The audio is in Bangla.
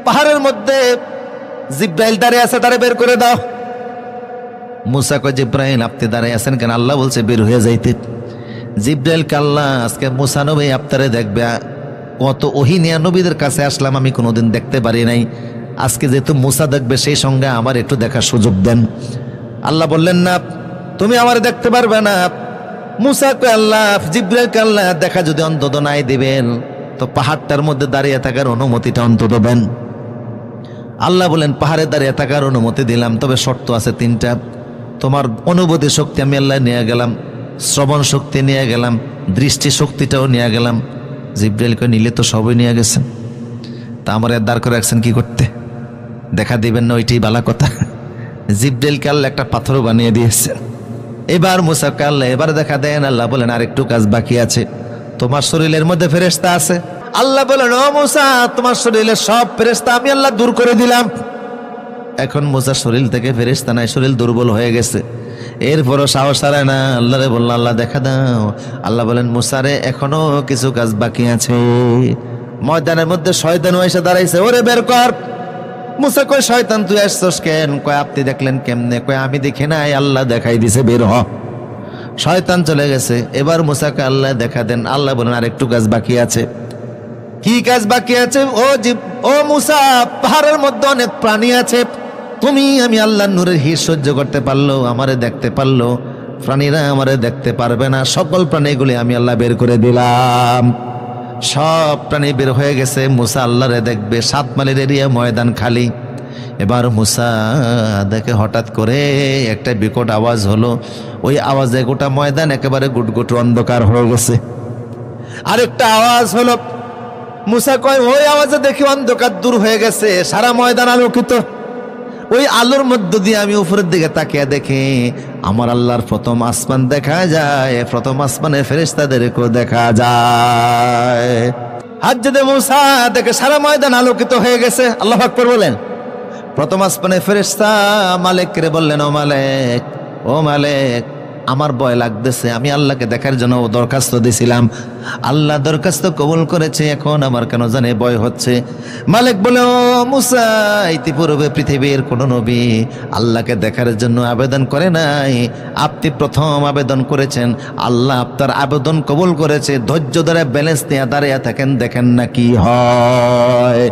পাহাড়ের মধ্যে জিব্রাইল দাঁড়িয়ে আছে, তারে বের করে দাও। মুসা কয়, জিব্রাইল আপনি দাঁড়িয়ে আছেন কেন? আল্লাহ বলছে বের হয়ে যাইতে। জিব্রাইল কে আল্লাহ আজকে মুসা নবী আপনারে দেখবে, কত ওহিনিয়া নবীদের কাছে আসলাম, আমি কোনোদিন দেখতে পারি নাই, আজকে যেহেতু মুসা দেখবে সেই সঙ্গে আমার একটু দেখার সুযোগ দেন। আল্লাহ বললেন না, তুমি আমার দেখতে পারবে না। মুসা কয়, আল্লাহ জিব্রাইল কে আল্লাহ দেখা যদি অন্তত নাই দিবেন তো পাহাড়টার মধ্যে দাঁড়িয়ে থাকার অনুমতিটা অন্তত দেন। আল্লাহ বলেন, পাহাড়ে দাঁড়িয়ে থাকার অনুমতি দিলাম, তবে শর্ত আছে তিনটা। তোমার অনুভূতি শক্তি আমি আল্লাহ নিয়ে গেলাম, শ্রবণ শক্তি নিয়ে গেলাম, দৃষ্টি শক্তিটাও নিয়ে গেলাম। জিব্রাইলকে নিলে তো সবই নিয়ে গেছেন, তা আমার দাঁড় করে রাখছেন কি করতে? দেখা দিবেন না, ওইটাই বালা কথা। জিব্রাইলকে আল্লাহ একটা পাথর বানিয়ে দিয়েছেন। এবার মুসাকে আল্লাহ এবার দেখা দেন। আল্লাহ বলেন, আরেকটু কাজ বাকি আছে, তোমার শরীরের মধ্যে ফেরেশতা আছে। আল্লাহ বলেন, ও মুসা, তোমার শরীরের সব ফেরেশতা আমি আল্লাহ দূর করে দিলাম। এখন মুসার শরীর থেকে ফেরেশতা নাই, শরীর দুর্বল হয়ে গেছে। এরপরও সাহস হারায় না, আল্লাহরে বলল, আল্লাহ দেখা দাও। আল্লাহ বলেন, মুসারে এখনো কিছু কাজ বাকি আছে। ময়দানের মধ্যে শয়তান এসে দাঁড়াইছে, ওরে বের কর। মুসা কয়, শয়তান তুই আসছস কেন? কয়, আপনি দেখলেন কেমনে? কয়, আমি দেখি নাই, আল্লাহ দেখাই দিছে, বের হ। শয়তান চলে গেছে। এবার মুসাকে আল্লাহ দেখা দেন। আল্লাহ বলেন, আরেকটু কাজ বাকি আছে। কি কাজ বাকি আছে? ও মুসা, পাহাড়ের মধ্যে অনেক প্রাণী আছে, তুমি আমি আল্লাহর নূরের হির সহ্য করতে পারলো, আমারে দেখতে পারলো, প্রাণীরা আমারে দেখতে পারবে না। সকল প্রাণীগুলি আমি আল্লাহ বের করে দিলাম। সব প্রাণী বের হয়ে গেছে, মুসা আল্লাহরে দেখবে। 7 মাইলের এরিয়া, ময়দান খালি। এবার মুসা দেখে হঠাৎ করে একটা বিকট আওয়াজ হলো। ওই আওয়াজে গোটা ময়দান একেবারে গুটগুট অন্ধকার হয়ে গেছে। আরেকটা আওয়াজ হলো। মুসা কয়, ওই আওয়াজে দেখি অন্ধকার দূর হয়ে গেছে, সারা ময়দান আলোকিত। ওই আলোর মধ্য দিয়ে আমি উপরের দিকে তাকিয়ে দেখি আমার আল্লাহর প্রথম আসমান দেখা যায়, প্রথম আসমানে ফেরেশতাদেরকেও দেখা যায়। হাজ্জতে মুসা দেখে সারা ময়দান আলোকিত হয়ে গেছে। আল্লাহু আকবার বলেন। প্রথম আসমানে ফেরেশতা মালিককে বললেন, ও মালিক, ও মালিক, আমার ভয় লাগতেছে, আমি আল্লাহকে দেখার জন্য দরখাস্ত দিয়েছিলাম, আল্লাহ দরখাস্ত কবুল করেছে, এখন আমার কেন জানে ভয় হচ্ছে। মালিক বলে, ও মুসা, ইতিপূর্বে পৃথিবীর কোন নবী আল্লাহকে দেখার জন্য আবেদন করে নাই, আপনি প্রথম আবেদন করেছেন, আল্লাহ আপনার আবেদন কবুল করেছে। ধৈর্য ধরে ব্যালেন্স নিয়ে দাঁড়িয়ে থাকেন, দেখেন না কি হয়।